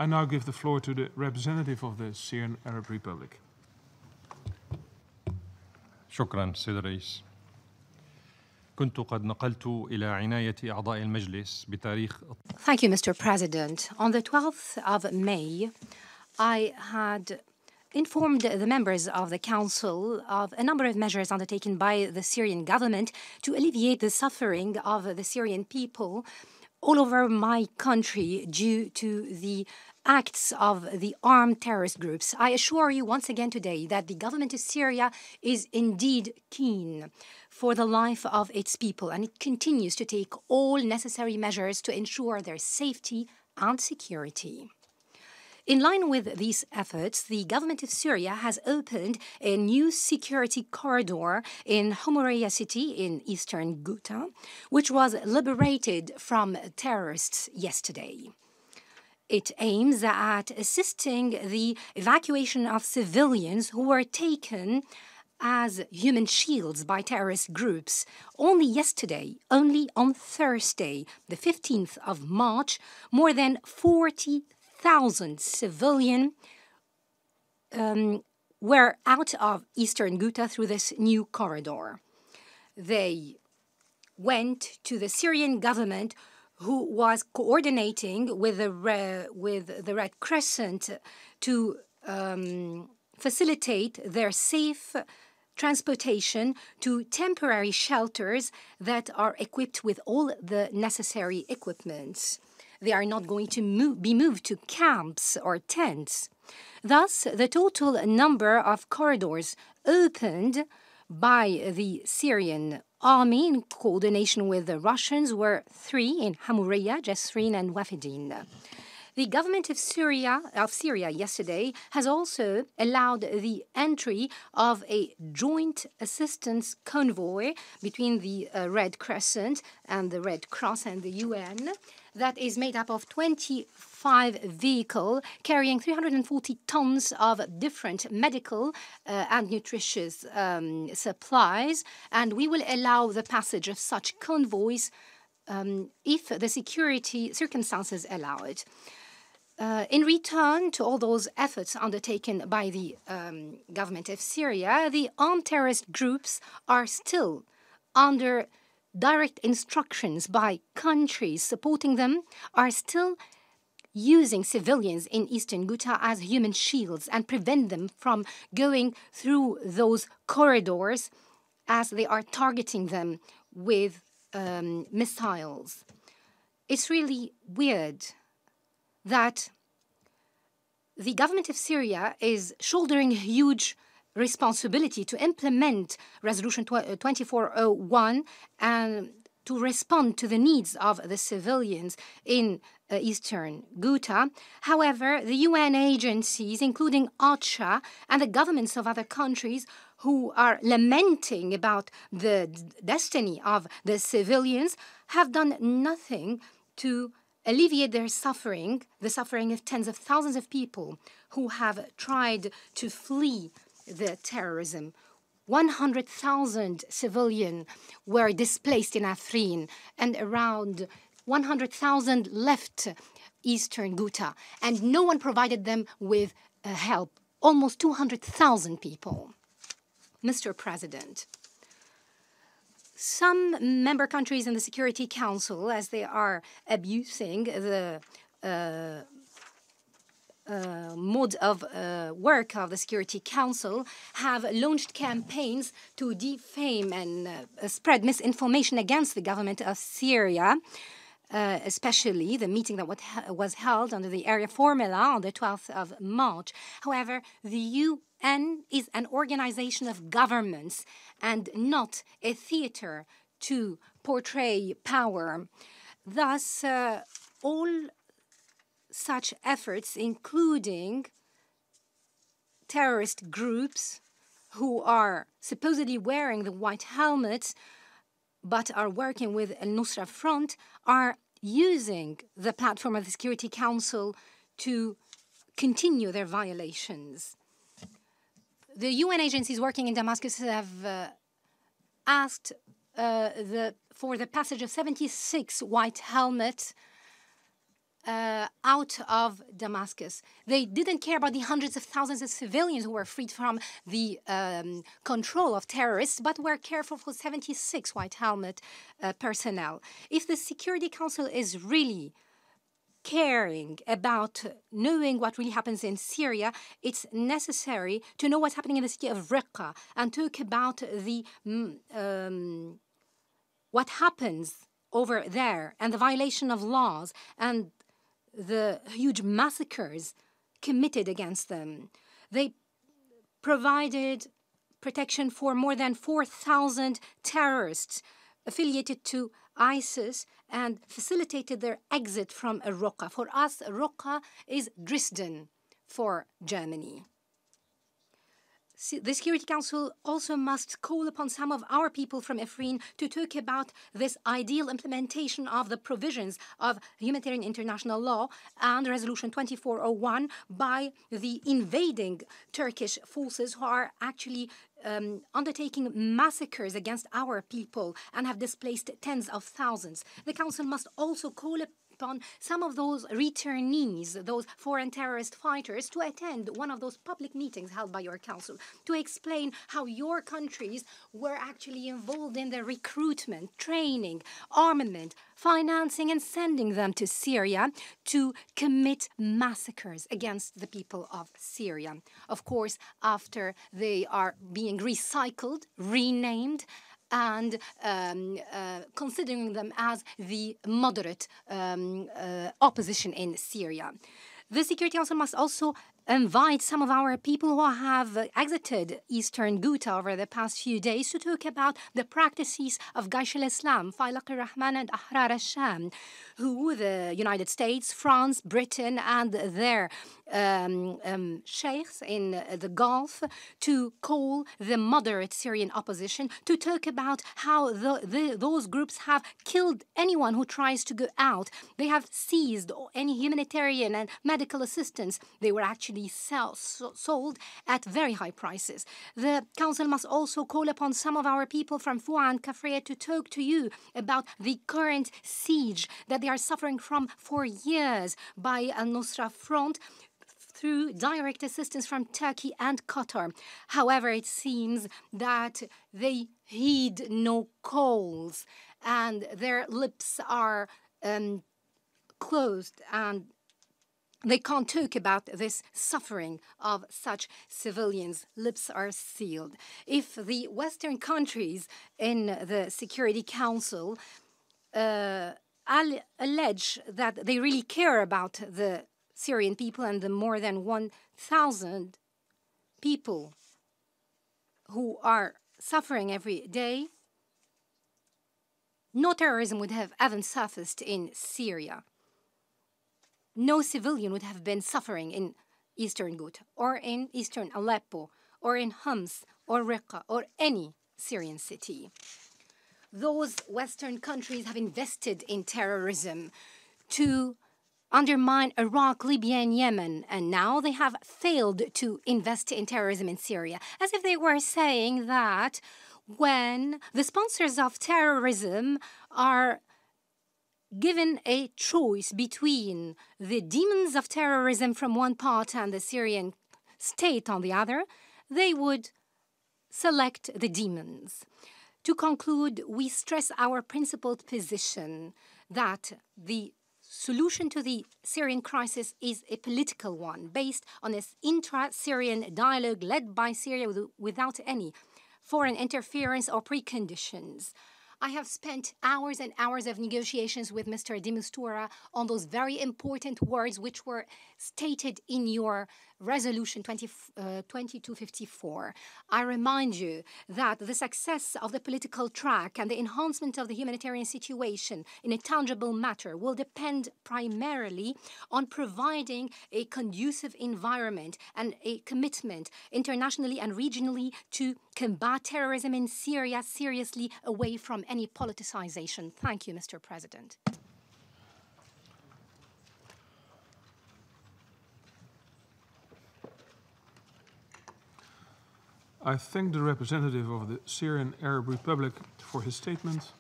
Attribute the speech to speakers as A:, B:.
A: I now give the floor to the representative of the Syrian Arab Republic.
B: شكرا سيد الرئيس. كنت قد نقلت إلى عناية أعضاء المجلس بتاريخ.
C: Thank you, Mr. President. On the 12th of May, I had informed the members of the Council of a number of measures undertaken by the Syrian government to alleviate the suffering of the Syrian people all over my country due to the acts of the armed terrorist groups. I assure you once again today that the government of Syria is indeed keen for the life of its people, and it continues to take all necessary measures to ensure their safety and security. In line with these efforts, the government of Syria has opened a new security corridor in Humureya city in eastern Ghouta, which was liberated from terrorists yesterday. It aims at assisting the evacuation of civilians who were taken as human shields by terrorist groups. Only yesterday, only on Thursday, the 15th of March, more than 40,000 civilians were out of eastern Ghouta through this new corridor. They went to the Syrian government, who was coordinating with the Red Crescent to facilitate their safe transportation to temporary shelters that are equipped with all the necessary equipments. They are not going to be moved to camps or tents. Thus, the total number of corridors opened by the Syrian army in coordination with the Russians were 3 in Humureya, Jezreen, and Wafidin. The government of Syria yesterday has also allowed the entry of a joint assistance convoy between the Red Crescent and the Red Cross and the UN that is made up of 25 vehicles carrying 340 tons of different medical and nutritious supplies, and we will allow the passage of such convoys if the security circumstances allow it. In return to all those efforts undertaken by the government of Syria, the armed terrorist groups are still under direct instructions by countries supporting them, are still using civilians in eastern Ghouta as human shields and prevent them from going through those corridors as they are targeting them with missiles. It's really weird that the government of Syria is shouldering huge responsibility to implement Resolution 2401 and to respond to the needs of the civilians in eastern Ghouta. However, the UN agencies, including OCHA and the governments of other countries who are lamenting about the destiny of the civilians, have done nothing to alleviate their suffering, the suffering of tens of thousands of people who have tried to flee the terrorism. 100,000 civilians were displaced in Afrin, and around 100,000 left eastern Ghouta, and no one provided them with help. Almost 200,000 people. Mr. President, some member countries in the Security Council, as they are abusing the mode of work of the Security Council, have launched campaigns to defame and spread misinformation against the government of Syria, especially the meeting that was held under the area formula on the 12th of March. However, the UN is an organization of governments and not a theater to portray power. Thus, all such efforts, including terrorist groups who are supposedly wearing the white helmets but are working with Al-Nusra Front, are using the platform of the Security Council to continue their violations. The UN agencies working in Damascus have asked for the passage of 76 white helmets out of Damascus. They didn't care about the hundreds of thousands of civilians who were freed from the control of terrorists, but were careful for 76 white helmet personnel. If the Security Council is really caring about knowing what really happens in Syria, it's necessary to know what's happening in the city of Raqqa and talk about the what happens over there and the violation of laws and the huge massacres committed against them. They provided protection for more than 4,000 terrorists affiliated to ISIS and facilitated their exit from Raqqa. For us, Raqqa is Dresden for Germany. The Security Council also must call upon some of our people from Afrin to talk about this ideal implementation of the provisions of humanitarian international law and Resolution 2401 by the invading Turkish forces who are actually undertaking massacres against our people and have displaced tens of thousands. The Council must also call upon some of those returnees, those foreign terrorist fighters, to attend one of those public meetings held by your Council to explain how your countries were actually involved in the recruitment, training, armament, financing, and sending them to Syria to commit massacres against the people of Syria. Of course, after they are being recycled, renamed, and considering them as the moderate opposition in Syria. The Security Council must also invite some of our people who have exited Eastern Ghouta over the past few days to talk about the practices of Jaish al-Islam, Falaq al-Rahman and Ahrar al-Sham, who the United States, France, Britain, and their sheikhs in the Gulf to call the moderate Syrian opposition to talk about how those groups have killed anyone who tries to go out. They have seized any humanitarian and medical assistance. They were actually sold at very high prices. The Council must also call upon some of our people from Foua and Kafraya to talk to you about the current siege that they are suffering from for years by al-Nusra Front through direct assistance from Turkey and Qatar. However, it seems that they heed no calls and their lips are closed and they can't talk about this suffering of such civilians. Lips are sealed. If the Western countries in the Security Council allege that they really care about the Syrian people and the more than 1,000 people who are suffering every day, no terrorism would have even surfaced in Syria. No civilian would have been suffering in Eastern Ghouta or in Eastern Aleppo or in Homs or Raqqa or any Syrian city. Those Western countries have invested in terrorism to undermine Iraq, Libya, and Yemen, and now they have failed to invest in terrorism in Syria, as if they were saying that when the sponsors of terrorism are given a choice between the demons of terrorism from one part and the Syrian state on the other, they would select the demons. To conclude, we stress our principled position that the solution to the Syrian crisis is a political one based on an intra-Syrian dialogue led by Syria without any foreign interference or preconditions. I have spent hours and hours of negotiations with Mr. de Mistura on those very important words which were stated in your Resolution 2254. I remind you that the success of the political track and the enhancement of the humanitarian situation in a tangible matter will depend primarily on providing a conducive environment and a commitment internationally and regionally to combat terrorism in Syria seriously away from any politicization. Thank you, Mr. President.
A: I thank the representative of the Syrian Arab Republic for his statement.